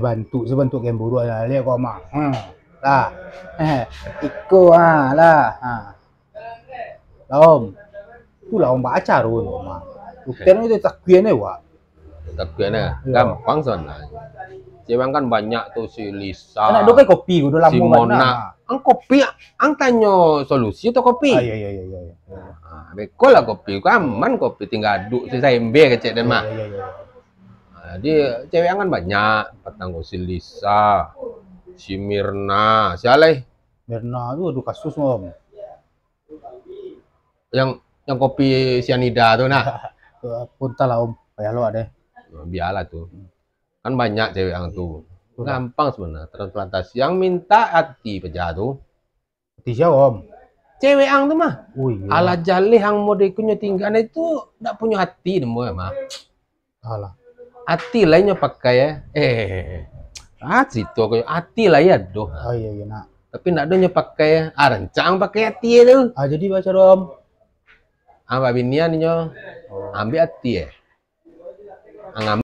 Bantu sebentuk kemburu lah lihat kau mah. Lah. Iko lah. Om. Tu lah om baca run mah. Buktinya itu takwiannya wa. Takwiannya gampang soalnya. Cewek kan banyak tuh si Lisa. Anak dokai kopi udah lama si Mona. Ang kopi, ang tanyo solusi atau kopi? Iya. Beko lah kopi, aman kopi tinggal aduk si sembe kecek dan mah. Dia cewek kan banyak, patang si Lisa, si Mirna, si Aleh. Mirna tuh aduh kasus om. Yang kopi sianida tuh nah. Punta lah om, kayak lo ada. Biarlah tuh. Kan banyak cewek yang tuh. Gampang sebenarnya transplantasi. Yang minta hati pejah tuh. Hati siapa om? Cewek yang tuh mah. Iya. Ala jalih yang modekunya tinggal itu enggak punya hati demo ya mah. Alah. Hati lainnya pakai ya. Situ aku hati lah ya doh. Oh iya nak. Tapi enggak adanya pakai ya. Rencang pakai hati itu. Jadi baca dong. Apa binian nyo. Ambil hati ya.